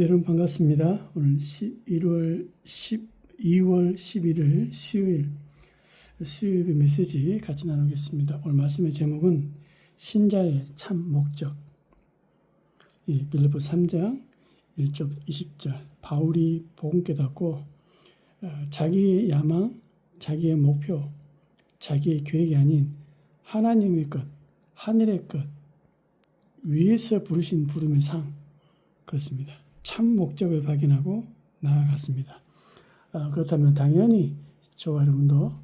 여러분 반갑습니다. 오늘 2월 11일 수요일 메시지 같이 나누겠습니다. 오늘 말씀의 제목은 신자의 참 목적. 빌립보 3장 1절 20절 바울이 복음 깨닫고 자기의 야망, 자기의 목표, 자기의 계획이 아닌 하나님의 것, 하늘의 것, 위에서 부르신 부름의 상, 그렇습니다. 참 목적을 발견하고 나아갔습니다. 그렇다면 당연히 저와 여러분도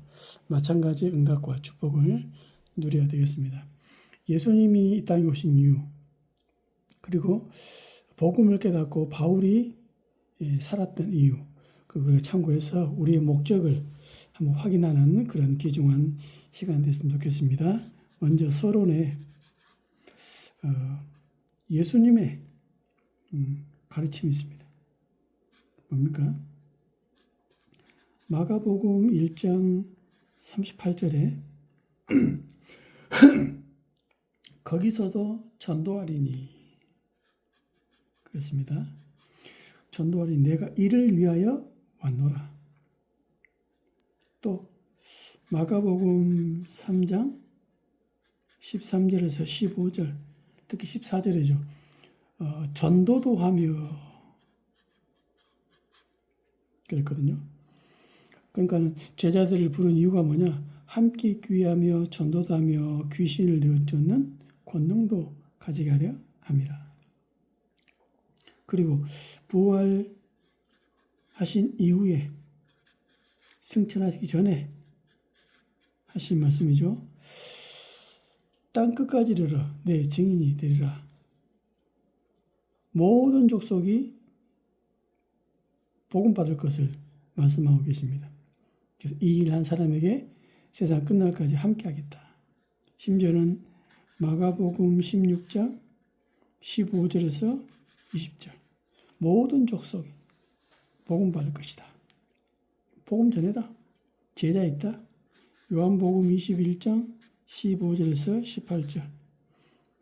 마찬가지의 응답과 축복을 누려야 되겠습니다. 예수님이 이 땅에 오신 이유, 그리고 복음을 깨닫고 바울이 살았던 이유, 그걸 참고해서 우리의 목적을 한번 확인하는 그런 귀중한 시간 됐으면 좋겠습니다. 먼저 서론에 예수님의 가르침이 있습니다. 뭡니까? 마가복음 1장 38절에 거기서도 전도하리니 그렇습니다. 전도하리니 내가 이를 위하여 왔노라. 또 마가복음 3장 13절에서 15절, 특히 14절이죠. 전도도 하며 그랬거든요. 그러니까 제자들을 부른 이유가 뭐냐? 함께 있기 위하며 전도도 하며 귀신을 내쫓는 권능도 가지게 하려 함이라. 그리고 부활하신 이후에 승천하시기 전에 하신 말씀이죠. 땅 끝까지 이르러 내 증인이 되리라. 모든 족속이 복음받을 것을 말씀하고 계십니다. 그래서 이 일 한 사람에게 세상 끝날까지 함께하겠다. 심지어는 마가복음 16장 15절에서 20절 모든 족속이 복음받을 것이다. 복음 전해라. 제자 있다. 요한복음 21장 15절에서 18절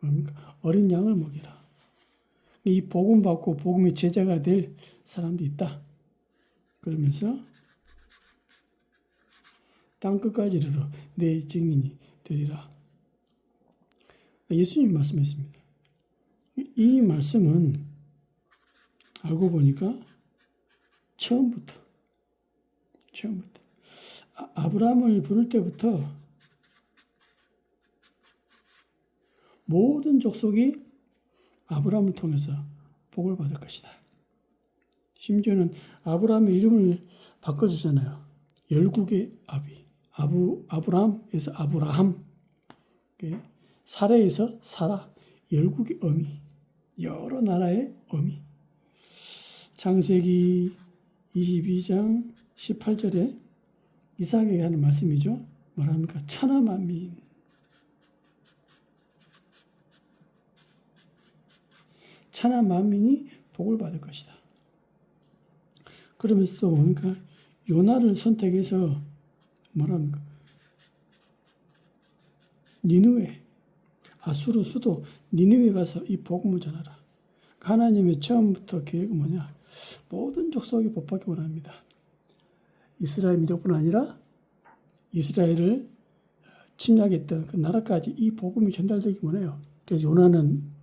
뭡니까? 어린 양을 먹이라. 이 복음 받고 복음의 제자가 될 사람도 있다. 그러면서 땅 끝까지 이르러 내 증인이 되리라. 예수님 말씀했습니다. 이 말씀은 알고 보니까 처음부터 아브라함을 부를 때부터 모든 족속이 아브라함을 통해서 복을 받을 것이다. 심지어는 아브라함의 이름을 바꿔주잖아요. 열국의 아브라함에서 아브라함, 사라에서 사라, 열국의 어미, 여러 나라의 어미. 창세기 22장 18절에 이삭에게 하는 말씀이죠. 뭐랍니까? 천하만민. 천하 만민이 복을 받을 것이다. 그러면서 또 뭡니까? 요나를 선택해서 뭐랍니까? 니느웨, 아수르 수도 니느웨 가서 이 복음을 전하라. 하나님의 처음부터 계획은 뭐냐? 모든 족속이 복받기 원합니다. 이스라엘 민족뿐 아니라 이스라엘을 침략했던 그 나라까지 이 복음이 전달되기 원해요. 그래서 요나는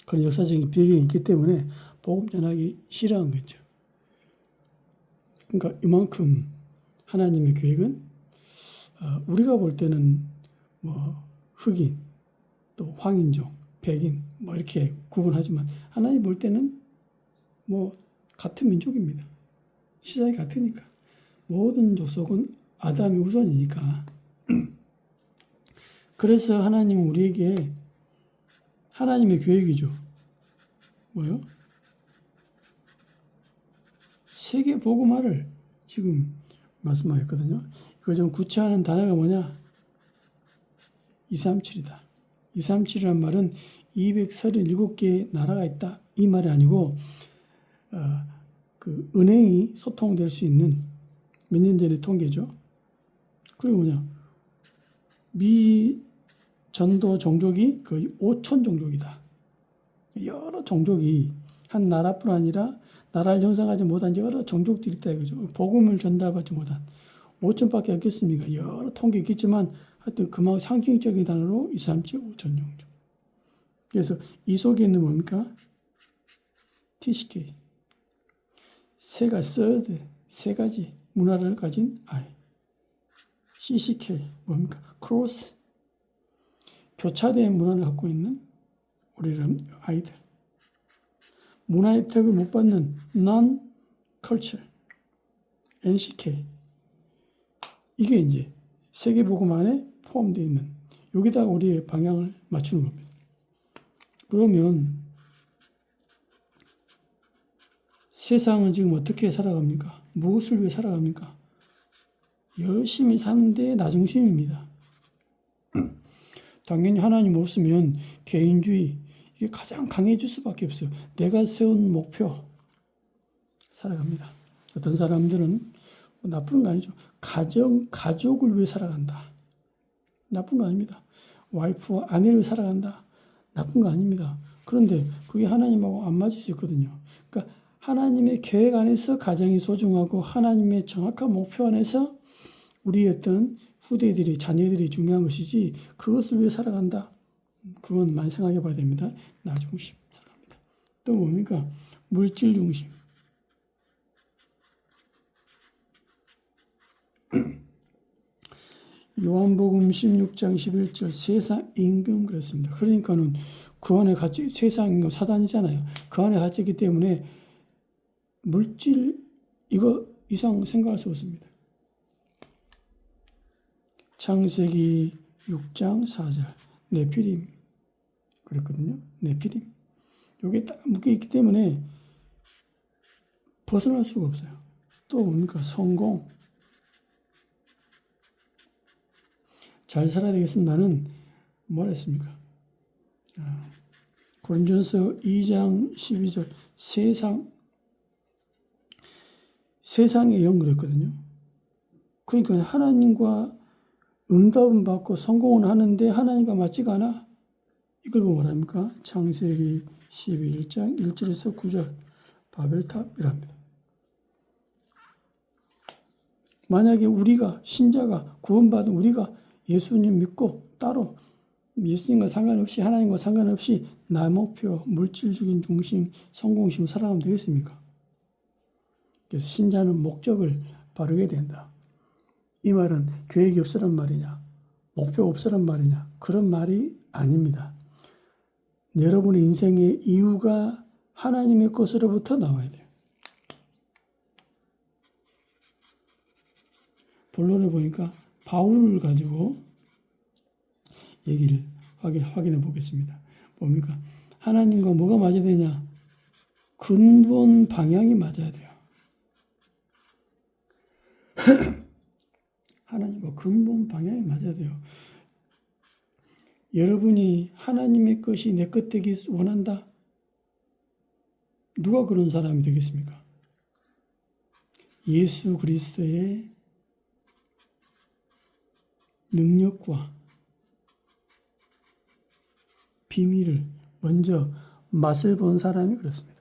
그런 역사적인 배경이 있기 때문에 복음 전하기 싫어한 거죠. 그러니까 이만큼 하나님의 계획은 우리가 볼 때는 뭐 흑인, 또 황인종, 백인 뭐 이렇게 구분하지만 하나님 볼 때는 뭐 같은 민족입니다. 시작이 같으니까 모든 족속은 아담이 우선이니까. 그래서 하나님은 우리에게 하나님의 계획이죠. 뭐요? 세계 복음화를 지금 말씀하셨거든요. 이걸 좀 구체화하는 단어가 뭐냐? 237이다. 237이란 말은 237개의 나라가 있다. 이 말이 아니고 그 은행이 소통될 수 있는 몇 년 전의 통계죠. 그리고 뭐냐? 미 전도 종족이 거의 5천 종족이다. 여러 종족이 한 나라뿐 아니라 나라를 형성하지 못한 여러 종족들이 있다 이거죠. 복음을 전달받지 못한 5천밖에 없겠습니까? 여러 통계 있겠지만 하여튼 그만큼 상징적인 단어로 2, 3, 7, 5천 종족. 그래서 이 속에 있는 뭡니까? TCK. 세 가지 문화를 가진 아이. CCK. 뭡니까? 크로스. 교차된 문화를 갖고 있는 우리 아이들. 문화 혜택을 못 받는 non-culture. NCK. 이게 이제 세계복음 안에 포함되어 있는 여기다가 우리의 방향을 맞추는 겁니다. 그러면 세상은 지금 어떻게 살아갑니까? 무엇을 위해 살아갑니까? 열심히 사는 데 나중심입니다. 당연히 하나님 없으면 개인주의 이게 가장 강해질 수밖에 없어요. 내가 세운 목표 살아갑니다. 어떤 사람들은 나쁜 거 아니죠. 가족을 위해 살아간다. 나쁜 거 아닙니다. 와이프와 아내를 위해 살아간다. 나쁜 거 아닙니다. 그런데 그게 하나님하고 안 맞을 수 있거든요. 그러니까 하나님의 계획 안에서 가정이 소중하고 하나님의 정확한 목표 안에서 우리 어떤 후대들이 자녀들이 중요한 것이지 그것을 위해 살아간다. 그건 많이 생각해 봐야 됩니다. 나 중심 살아갑니다. 또 뭡니까? 물질 중심. 요한복음 16장 11절 세상 임금 그랬습니다. 그러니까는 그 안에 갇혀 세상 임금 사단이잖아요. 그 안에 갇혀 있기 때문에 물질 이거 이상 생각할 수 없습니다. 창세기 6장 4절 네피림 그랬거든요. 네피림 여기에 딱 묶여있기 때문에 벗어날 수가 없어요. 또 뭡니까? 성공. 잘 살아야 되겠으면 나는 뭘 했습니까? 고린도전서 2장 12절 세상의 영 그랬거든요. 그러니까 하나님과 응답은 받고 성공은 하는데 하나님과 맞지가 않아. 이걸 보면 뭐랍니까? 창세기 11장 1절에서 9절 바벨탑이랍니다. 만약에 우리가 신자가 구원받은 우리가 예수님 믿고 따로 예수님과 상관없이 하나님과 상관없이 나의 목표, 물질적인 중심, 성공심 살아가면 되겠습니까? 그래서 신자는 목적을 바르게 된다. 이 말은 계획이 없으란 말이냐, 목표가 없으란 말이냐, 그런 말이 아닙니다. 여러분의 인생의 이유가 하나님의 것으로부터 나와야 돼요. 본론에 보니까 바울을 가지고 얘기를 확인해 보겠습니다. 뭡니까? 하나님과 뭐가 맞아야 되냐? 근본 방향이 맞아야 돼요. 하나님과 근본 방향이 맞아야 돼요. 여러분이 하나님의 것이 내 것 되기 원한다? 누가 그런 사람이 되겠습니까? 예수 그리스도의 능력과 비밀을 먼저 맛을 본 사람이 그렇습니다.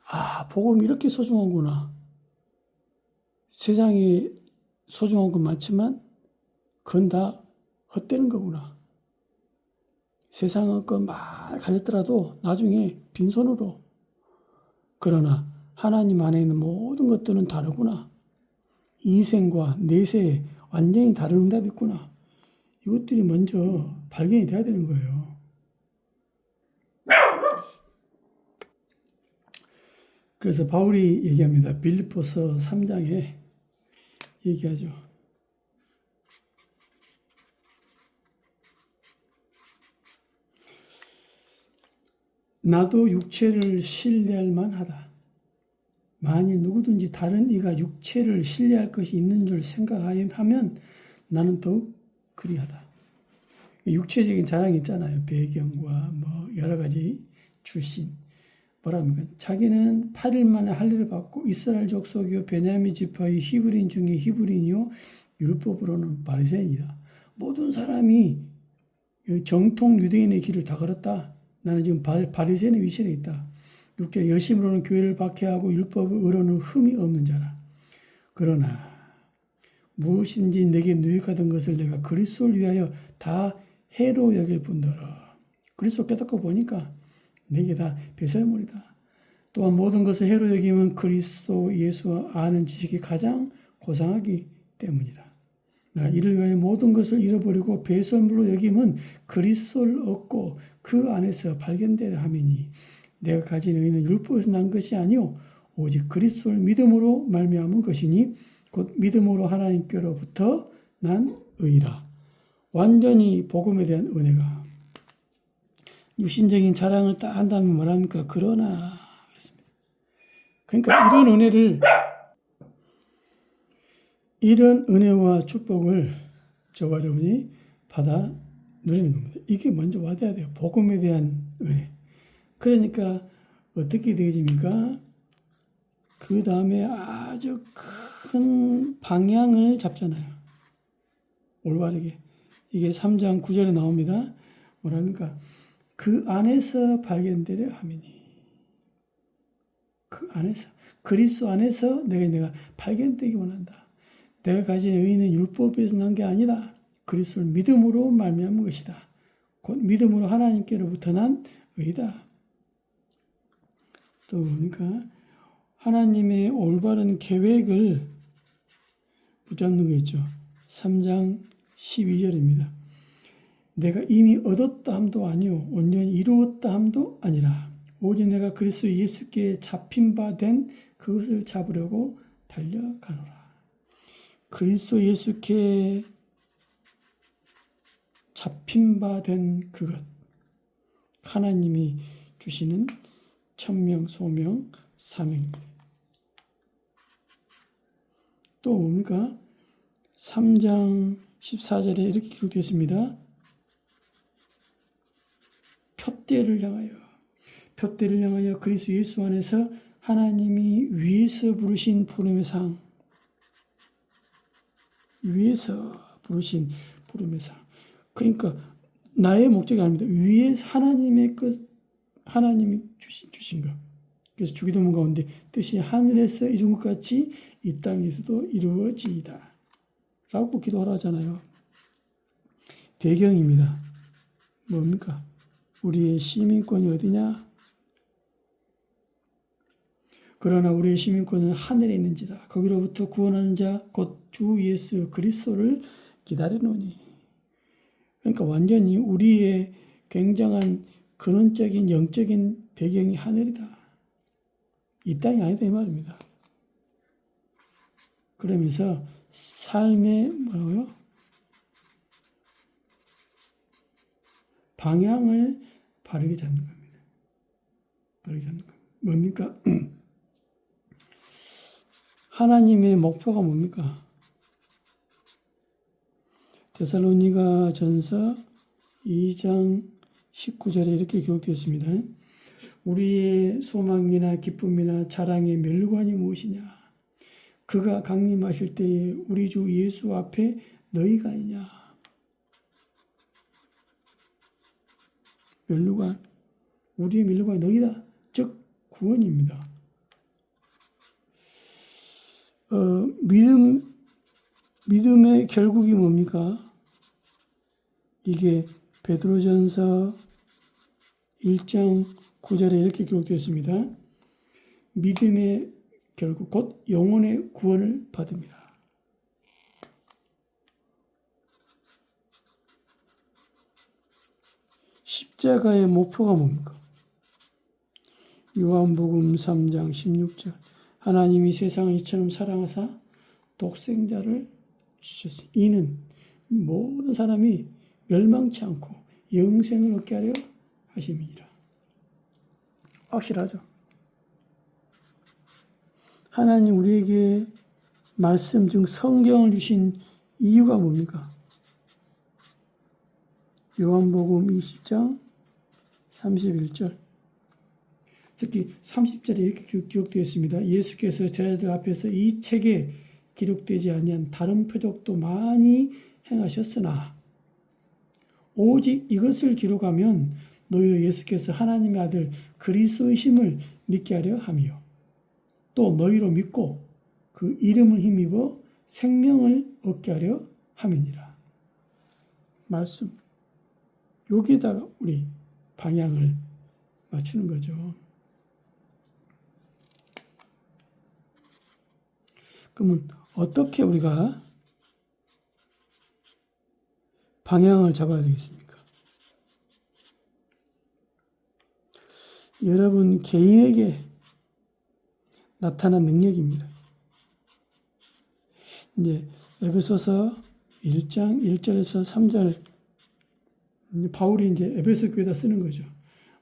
아, 복음이 이렇게 소중하구나. 세상에 소중한 건 많지만 그건 다 헛되는 거구나. 세상의 것 막 가졌더라도 나중에 빈손으로. 그러나 하나님 안에 있는 모든 것들은 다르구나. 이생과 내세에 완전히 다른 응답이 있구나. 이것들이 먼저 발견이 돼야 되는 거예요. 그래서 바울이 얘기합니다. 빌립보서 3장에 얘기하죠. 나도 육체를 신뢰할 만하다. 만일 누구든지 다른 이가 육체를 신뢰할 것이 있는 줄 생각하면 나는 더욱 그리하다. 육체적인 자랑이 있잖아요. 배경과 뭐 여러 가지 출신. 뭐랍니까? 자기는 8일 만에 할례를 받고 이스라엘 족속이요 베냐민 지파의 히브리인 중에 히브리인이요 율법으로는 바리새인이다. 모든 사람이 정통 유대인의 길을 다 걸었다. 나는 지금 바리새인의 위치에 있다. 6절 열심으로는 교회를 박해하고 율법을 의로는 흠이 없는 자라. 그러나 무엇인지 내게 유익하던 것을 내가 그리스도를 위하여 다 해로 여길 뿐더러 그리스도 깨닫고 보니까 내게 다 배설물이다. 또한 모든 것을 해로 여기면 그리스도 예수 아는 지식이 가장 고상하기 때문이라. 이를 위하여 모든 것을 잃어버리고 배설물로 여김은 그리스도를 얻고 그 안에서 발견되려 함이니 내가 가진 의는 율법에서 난 것이 아니요 오직 그리스도를 믿음으로 말미암은 것이니 곧 믿음으로 하나님께로부터 난 의라. 완전히 복음에 대한 은혜가 육신적인 자랑을 딱 한다면 뭐랍니까? 그러나 그렇습니다. 그러니까 이런 은혜와 축복을 저와 여러분이 받아 누리는 겁니다. 이게 먼저 와야 돼요. 복음에 대한 은혜. 그러니까 어떻게 되어집니까? 그 다음에 아주 큰 방향을 잡잖아요. 올바르게. 이게 3장 9절에 나옵니다. 뭐랍니까? 그 안에서 발견되려 함이니. 그 안에서. 그리스도 안에서 내가 발견되기 원한다. 내가 가진 의는 율법에서 난 게 아니라 그리스도를 믿음으로 말미암은 것이다. 곧 믿음으로 하나님께로부터 난 의다. 또 보니까 하나님의 올바른 계획을 붙잡는 거 있죠. 3장 12절입니다. 내가 이미 얻었다 함도 아니요 온전히 이루었다 함도 아니라 오직 내가 그리스도 예수께 잡힌 바 된 그것을 잡으려고 달려가노라. 그리스도 예수께 잡힌 바 된 그것, 하나님이 주시는 천명, 소명, 사명입니다. 또 뭡니까? 3장 14절에 이렇게 기록되어 있습니다. 표대를 향하여 그리스도 예수 안에서 하나님이 위에서 부르신 부름의 상, 그러니까 나의 목적이 아닙니다. 위에서 하나님의 하나님이 주신 것. 그래서 주기도문 가운데 뜻이 하늘에서 이룬 것 같이 이 땅에서도 이루어지이다 라고 기도하라 하잖아요. 배경입니다. 뭡니까? 우리의 시민권이 어디냐? 그러나 우리의 시민권은 하늘에 있는지라 거기로부터 구원하는 자 곧 주 예수 그리스도를 기다리노니. 그러니까 완전히 우리의 굉장한 근원적인 영적인 배경이 하늘이다. 이 땅이 아니다 이 말입니다. 그러면서 삶의 방향을 바르게 잡는 겁니다. 바르게 잡는 겁니다. 뭡니까? 하나님의 목표가 뭡니까? 데살로니가 전서 2장 19절에 이렇게 기록되어 있습니다. 우리의 소망이나 기쁨이나 자랑의 멸관이 무엇이냐? 그가 강림하실 때에 우리 주 예수 앞에 너희가 있냐? 멸관, 우리의 멸관이 너희다. 즉 구원입니다. 믿음의 결국이 뭡니까? 이게 베드로전서 1장 9절에 이렇게 기록되어 있습니다. 믿음의 결국 곧 영혼의 구원을 받습니다. 십자가의 목표가 뭡니까? 요한복음 3장 16절 하나님이 세상을 이처럼 사랑하사 독생자를 주셨으니 이는 모든 사람이 멸망치 않고 영생을 얻게 하려 하심이니라. 확실하죠? 하나님 우리에게 말씀 중 성경을 주신 이유가 뭡니까? 요한복음 20장 31절 특히 30절에 이렇게 기록되어 있습니다. 예수께서 제자들 앞에서 이 책에 기록되지 아니한 다른 표적도 많이 행하셨으나 오직 이것을 기록하면 너희로 예수께서 하나님의 아들 그리스도이심을 믿게 하려 함이요. 또 너희로 믿고 그 이름을 힘입어 생명을 얻게 하려 함이니라. 말씀. 여기에다가 우리 방향을 맞추는 거죠. 그러면 어떻게 우리가 방향을 잡아야 되겠습니까? 여러분 개인에게 나타난 능력입니다. 이제 에베소서 1장 1절에서 3절 바울이 이제 에베소 교회에다 쓰는 거죠.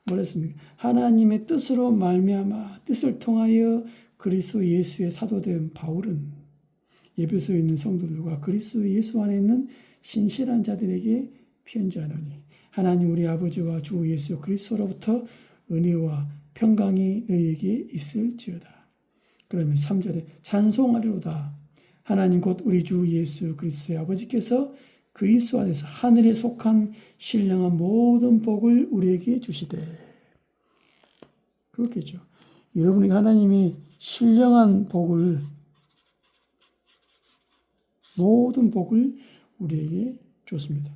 뭐랬습니까? 하나님의 뜻으로 말미암아 뜻을 통하여 그리스도 예수의 사도된 바울은 에베소에 있는 성도들과 그리스도 예수 안에 있는 신실한 자들에게 편지하노니 하나님 우리 아버지와 주 예수 그리스도로부터 은혜와 평강이 너희에게 있을지어다. 그러면 3절에 찬송하리로다. 하나님 곧 우리 주 예수 그리스도의 아버지께서 그리스도 안에서 하늘에 속한 신령한 모든 복을 우리에게 주시되. 그렇겠죠. 여러분에게 하나님이 신령한 복을, 모든 복을 우리에게 줬습니다.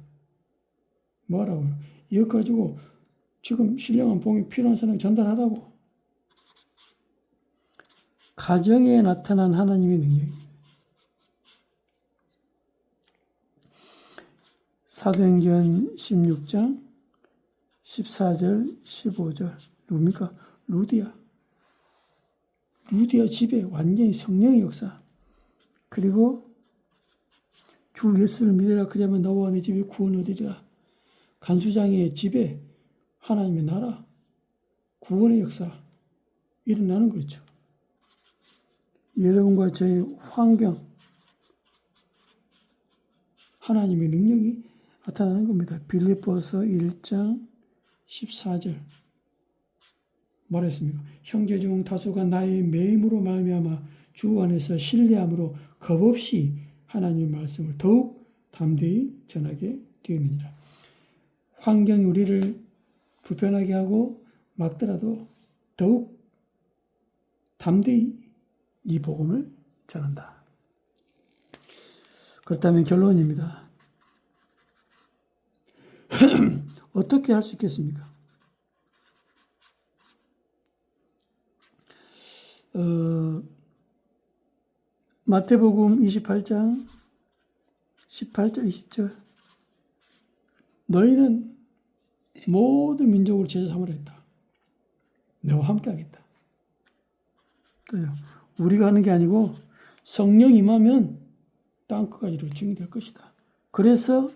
뭐라고요? 이것 가지고 지금 신령한 복이 필요한 사람에게 전달하라고. 가정에 나타난 하나님의 능력입니다. 사도행전 16장 14절 15절 누굽니까? 루디아 집에 완전히 성령의 역사. 그리고 주 예수를 믿으라 그러면 너와 네 집이 구원 얻으리라. 간수장의 집에 하나님의 나라, 구원의 역사 일어나는 거죠. 여러분과 저의 환경, 하나님의 능력이 나타나는 겁니다. 빌립보서 1장 14절 말했습니까? 형제 중 다수가 나의 매임으로 말미암아 주 안에서 신뢰함으로 겁없이 하나님의 말씀을 더욱 담대히 전하게 되었느니라. 환경이 우리를 불편하게 하고 막더라도 더욱 담대히 이 복음을 전한다. 그렇다면 결론입니다. 어떻게 할 수 있겠습니까? 마태복음 28장 18절 20절 너희는 모든 민족을 제자 삼으라 했다. 너와 함께 하겠다. 또요. 우리가 하는 게 아니고 성령 임하면 땅끝까지 증이 될 것이다. 그래서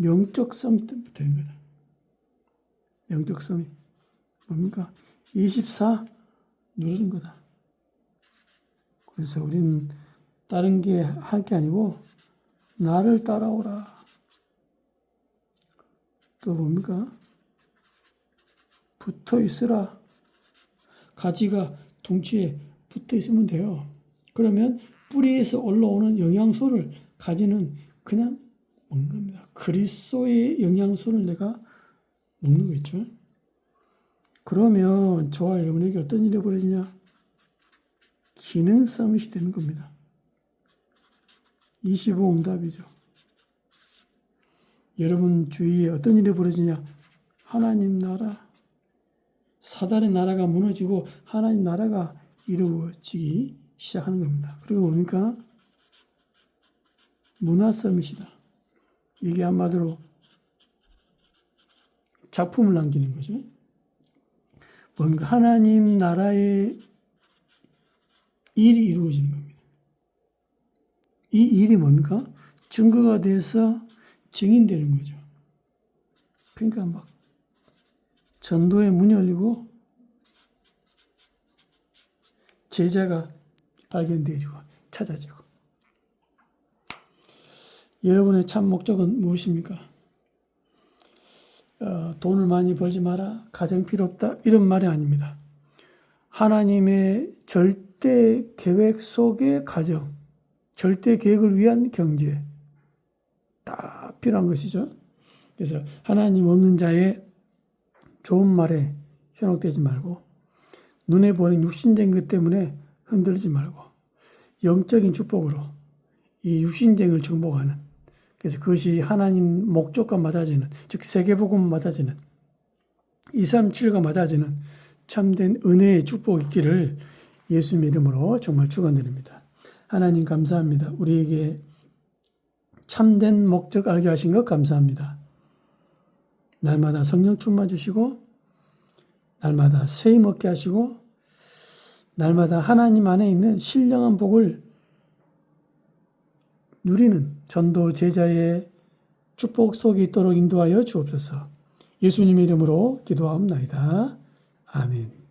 영적 서밋 되는 거다. 영적 서밋. 뭡니까? 24 누르는 거다. 그래서 우리는 다른 게 할 게 아니고 나를 따라오라. 또 뭡니까? 붙어 있으라. 가지가 둥치에 붙어 있으면 돼요. 그러면 뿌리에서 올라오는 영양소를 가지는 그냥 먹는 겁니다. 그리스도의 영양소를 내가 먹는 거겠죠. 그러면 저와 여러분에게 어떤 일이 벌어지냐? 기능 서밋이 되는 겁니다. 25 응답이죠. 여러분 주위에 어떤 일이 벌어지냐? 하나님 나라, 사단의 나라가 무너지고 하나님 나라가 이루어지기 시작하는 겁니다. 그리고 뭡니까? 문화 서밋이다. 이게 한마디로 작품을 남기는 거죠. 뭡니까? 하나님 나라의 일이 이루어지는 겁니다. 이 일이 뭡니까? 증거가 돼서 증인되는 거죠. 그러니까 막 전도의 문이 열리고 제자가 발견되어지고 찾아지고. 여러분의 참 목적은 무엇입니까? 돈을 많이 벌지 마라, 가정 필요 없다, 이런 말이 아닙니다. 하나님의 절대 계획 속의 가정, 절대 계획을 위한 경제 다 필요한 것이죠. 그래서 하나님 없는 자의 좋은 말에 현혹되지 말고 눈에 보이는 육신적인 것 때문에 흔들리지 말고 영적인 축복으로 이 육신적을 정복하는, 그래서 그것이 하나님 목적과 맞아지는, 즉 세계복음 맞아지는 237과 맞아지는 참된 은혜의 축복이 있기를 예수님의 이름으로 정말 축원드립니다. 하나님 감사합니다. 우리에게 참된 목적 알게 하신 것 감사합니다. 날마다 성령 충만 주시고 날마다 세임 얻게 하시고 날마다 하나님 안에 있는 신령한 복을 누리는 전도 제자의 축복 속에 있도록 인도하여 주옵소서. 예수님의 이름으로 기도하옵나이다. 아멘.